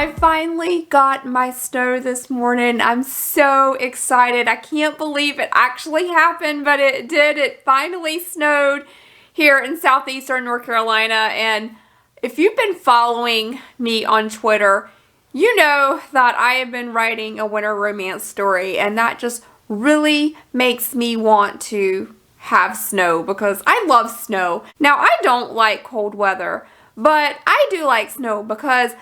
I finally got my snow this morning. I'm so excited. I can't believe it actually happened, but it did. It finally snowed here in southeastern North Carolina. And if you've been following me on Twitter, you know that I have been writing a winter romance story, and that just really makes me want to have snow because I love snow. Now, I don't like cold weather, but I do like snow because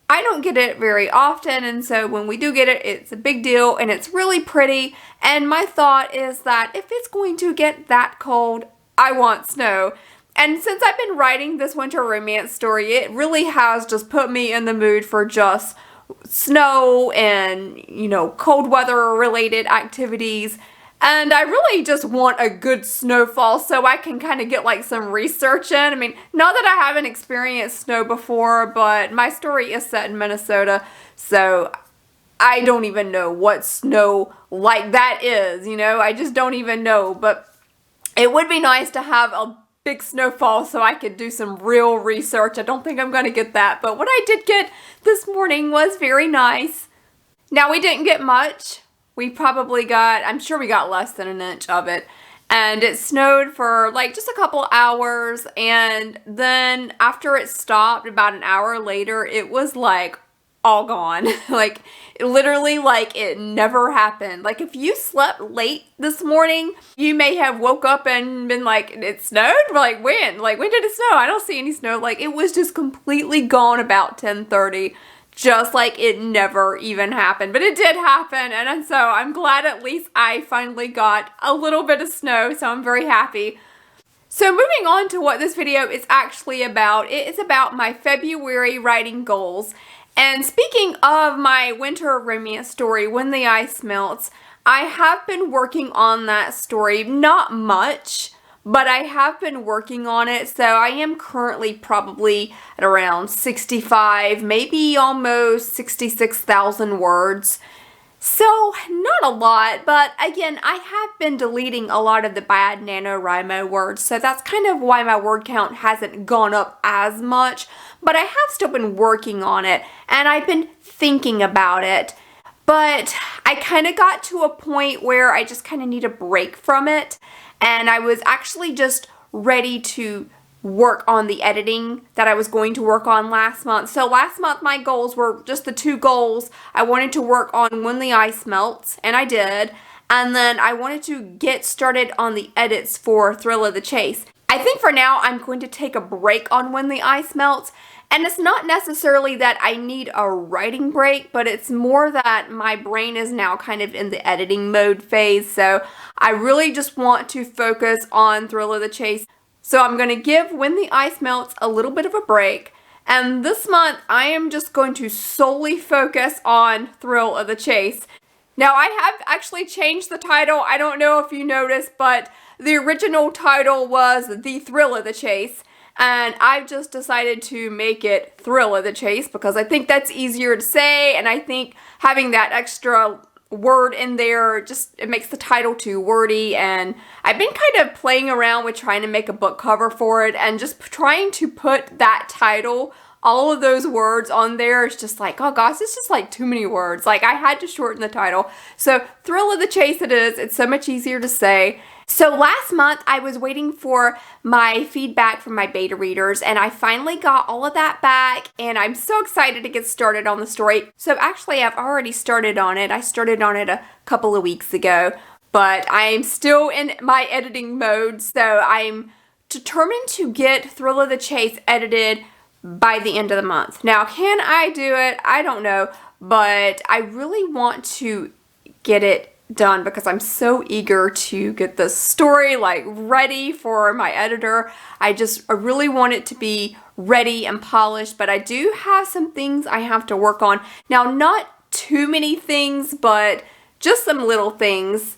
I don't get it very often, and so when we do get it, it's a big deal and it's really pretty. And my thought is that if it's going to get that cold, I want snow. And since I've been writing this winter romance story, it really has just put me in the mood for just snow and, you know, cold weather related activities. And I really just want a good snowfall so I can kind of get like some research in. I mean, not that I haven't experienced snow before, but my story is set in Minnesota, so I don't even know what snow like that is, you know? I just don't even know, but it would be nice to have a big snowfall so I could do some real research. I don't think I'm going to get that, but what I did get this morning was very nice. Now, we didn't get much. We probably got, I'm sure we got less than an inch of it. And it snowed for like just a couple hours. And then after it stopped, about an hour later, it was like all gone. Like literally like it never happened. Like if you slept late this morning, you may have woke up and been like, it snowed? Like when? Like when did it snow? I don't see any snow. Like it was just completely gone about 10:30. Just like it never even happened. But it did happen, and so I'm glad at least I finally got a little bit of snow, so I'm very happy. So moving on to what this video is actually about, it is about my February writing goals. And speaking of my winter romance story, When the Ice Melts, I have been working on that story, not much, but I have been working on it, so I am currently probably at around 65, maybe almost 66,000 words. So, not a lot, but again, I have been deleting a lot of the bad NaNoWriMo words, so that's kind of why my word count hasn't gone up as much, but I have still been working on it, and I've been thinking about it. But I kind of got to a point where I just kind of need a break from it. And I was actually just ready to work on the editing that I was going to work on last month. So last month my goals were just the two goals. I wanted to work on When the Ice Melts, and I did. And then I wanted to get started on the edits for Thrill of the Chase. I think for now I'm going to take a break on When the Ice Melts. And it's not necessarily that I need a writing break, but it's more that my brain is now kind of in the editing mode phase. So I really just want to focus on Thrill of the Chase. So I'm going to give When the Ice Melts a little bit of a break. And this month I am just going to solely focus on Thrill of the Chase. Now I have actually changed the title. I don't know if you noticed, but the original title was The Thrill of the Chase. And I've just decided to make it Thrill of the Chase because I think that's easier to say, and I think having that extra word in there just, it makes the title too wordy. And I've been kind of playing around with trying to make a book cover for it, and just trying to put that title, all of those words on there is just like, oh gosh, it's just like too many words. Like I had to shorten the title. So Thrill of the Chase it is. It's so much easier to say. So last month I was waiting for my feedback from my beta readers, and I finally got all of that back, and I'm so excited to get started on the story. So actually I've already started on it. I started on it a couple of weeks ago, but I'm still in my editing mode, so I'm determined to get Thrill of the Chase edited by the end of the month. Now, can I do it? I don't know, but I really want to get it done because I'm so eager to get this story like ready for my editor. I really want it to be ready and polished, but I do have some things I have to work on. Now, not too many things, but just some little things.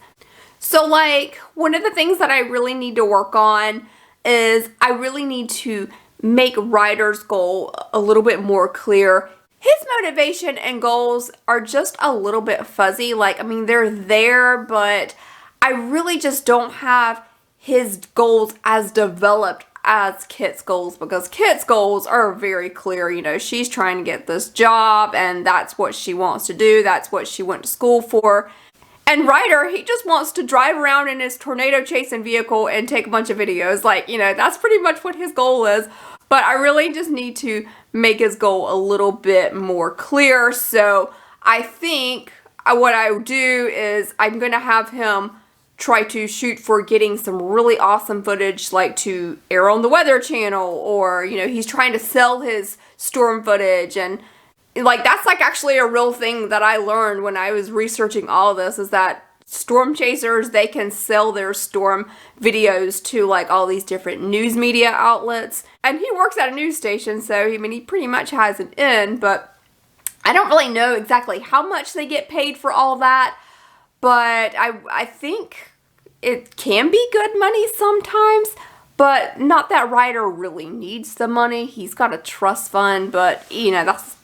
So like one of the things that I really need to work on is I really need to make Ryder's goal a little bit more clear. His motivation and goals are just a little bit fuzzy. Like, I mean, they're there, but I really just don't have his goals as developed as Kit's goals, because Kit's goals are very clear. You know, she's trying to get this job and that's what she wants to do. That's what she went to school for. And Ryder, he just wants to drive around in his tornado chasing vehicle and take a bunch of videos. Like, you know, that's pretty much what his goal is. But I really just need to make his goal a little bit more clear. So I think what I would do is I'm going to have him try to shoot for getting some really awesome footage, like to air on the Weather Channel, or, you know, he's trying to sell his storm footage. And like, that's like actually a real thing that I learned when I was researching all of this, is that storm chasers, they can sell their storm videos to like all these different news media outlets. And he works at a news station, so I mean, he pretty much has an in, but I don't really know exactly how much they get paid for all that. But I think it can be good money sometimes, but not that Ryder really needs the money. He's got a trust fund, but, you know, that's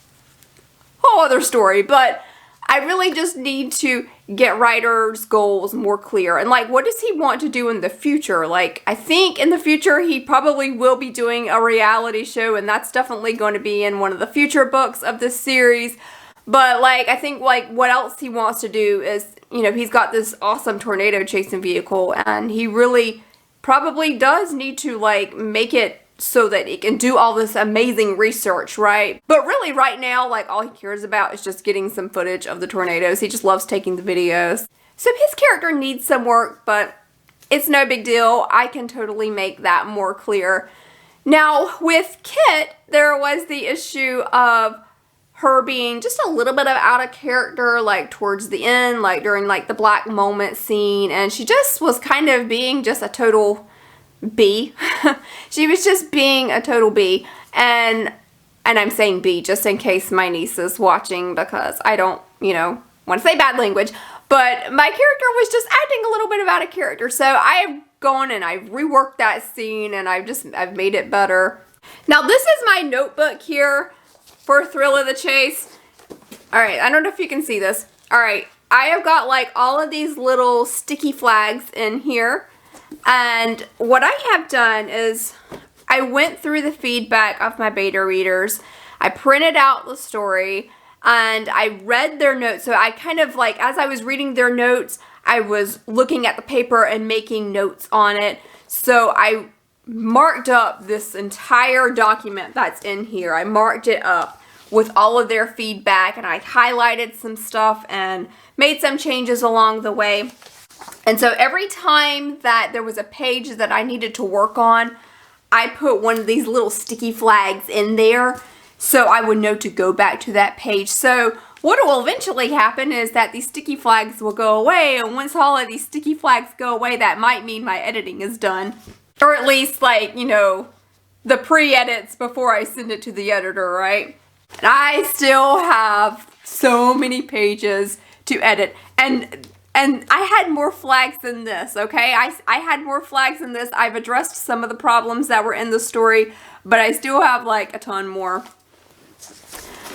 a whole other story. But I really just need to get Ryder's goals more clear. And, like, what does he want to do in the future? Like, I think in the future he probably will be doing a reality show, and that's definitely going to be in one of the future books of this series. But, like, I think, like, what else he wants to do is, you know, he's got this awesome tornado chasing vehicle, and he really probably does need to, like, make it so that he can do all this amazing research, right? But really, right now, like, all he cares about is just getting some footage of the tornadoes. He just loves taking the videos. So his character needs some work, but it's no big deal. I can totally make that more clear. Now, with Kit, there was the issue of her being just a little bit of out of character, like towards the end, like during like the black moment scene, and she just was kind of being just a total B. She was just being a total B, and I'm saying B just in case my niece is watching, because I don't, you know, want to say bad language, but my character was just acting a little bit of out of character. So I've gone and I've reworked that scene, and I've made it better. Now this is my notebook here for Thrill of the Chase. Alright, I don't know if you can see this. Alright, I have got like all of these little sticky flags in here. And what I have done is I went through the feedback of my beta readers. I printed out the story and I read their notes. So I kind of like, as I was reading their notes, I was looking at the paper and making notes on it. So I marked up this entire document that's in here. I marked it up with all of their feedback, and I highlighted some stuff and made some changes along the way. And so every time that there was a page that I needed to work on, I put one of these little sticky flags in there so I would know to go back to that page. So what will eventually happen is that these sticky flags will go away, and once all of these sticky flags go away, that might mean my editing is done. Or at least, like, you know, the pre-edits before I send it to the editor, right? And I still have so many pages to edit. And I had more flags than this, okay? I had more flags than this. I've addressed some of the problems that were in the story, but I still have, like, a ton more.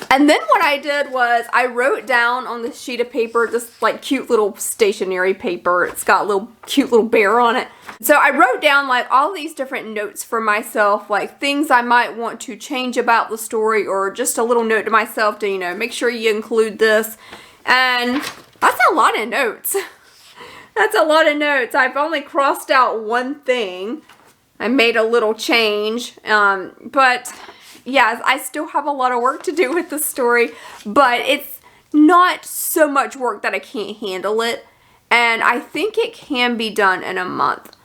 And then what I did was I wrote down on this sheet of paper, this like cute little stationery paper. It's got a little cute little bear on it. So I wrote down like all these different notes for myself, like things I might want to change about the story, or just a little note to myself to, you know, make sure you include this. And that's a lot of notes. That's a lot of notes. I've only crossed out one thing. I made a little change, but yeah, I still have a lot of work to do with the story, but it's not so much work that I can't handle it, and I think it can be done in a month.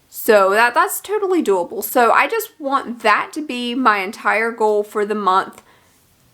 So that's totally doable. So I just want that to be my entire goal for the month,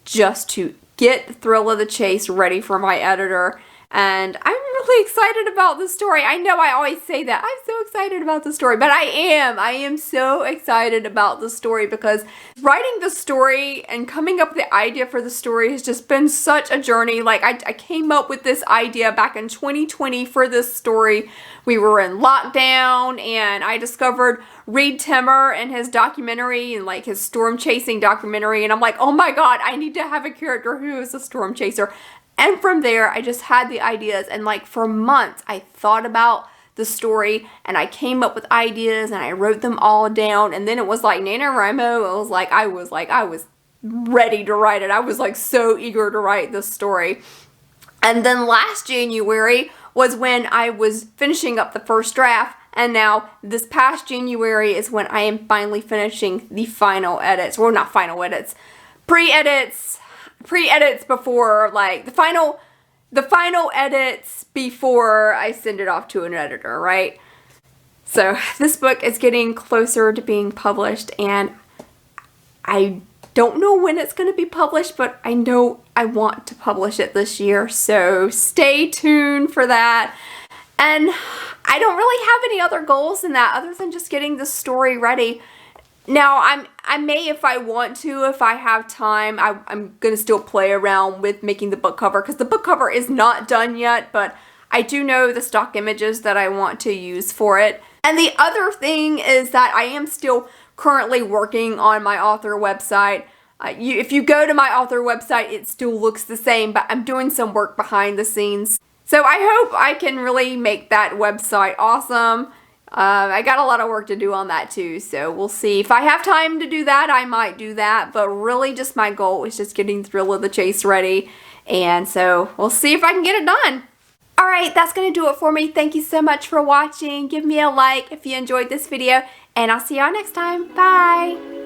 just to get Thrill of the Chase ready for my editor. And I'm really excited about the story. I know I always say that. I'm so excited about the story, but I am so excited about the story, because writing the story and coming up with the idea for the story has just been such a journey. Like, I came up with this idea back in 2020 for this story. We were in lockdown, and I discovered Reed Timmer and his documentary, and like his storm chasing documentary, and I'm like, oh my god, I need to have a character who is a storm chaser. And from there, I just had the ideas, and like for months, I thought about the story, and I came up with ideas and I wrote them all down, and then it was like NaNoWriMo. It was like I was ready to write it. I was like so eager to write this story. And then last January was when I was finishing up the first draft, and now this past January is when I am finally finishing the final edits. Well, not final edits, pre-edits before, like the final edits before I send it off to an editor, right? So this book is getting closer to being published, and I don't know when it's going to be published, but I know I want to publish it this year, so stay tuned for that. And I don't really have any other goals than that other than just getting the story ready. Now, I may, if I want to, if I have time, I'm going to still play around with making the book cover, because the book cover is not done yet, but I do know the stock images that I want to use for it. And the other thing is that I am still currently working on my author website. If you go to my author website, it still looks the same, but I'm doing some work behind the scenes. So I hope I can really make that website awesome. I got a lot of work to do on that too, so we'll see. If I have time to do that, I might do that, but really just my goal is just getting Thrill of the Chase ready, and so we'll see if I can get it done. Alright, that's going to do it for me. Thank you so much for watching. Give me a like if you enjoyed this video, and I'll see y'all next time. Bye!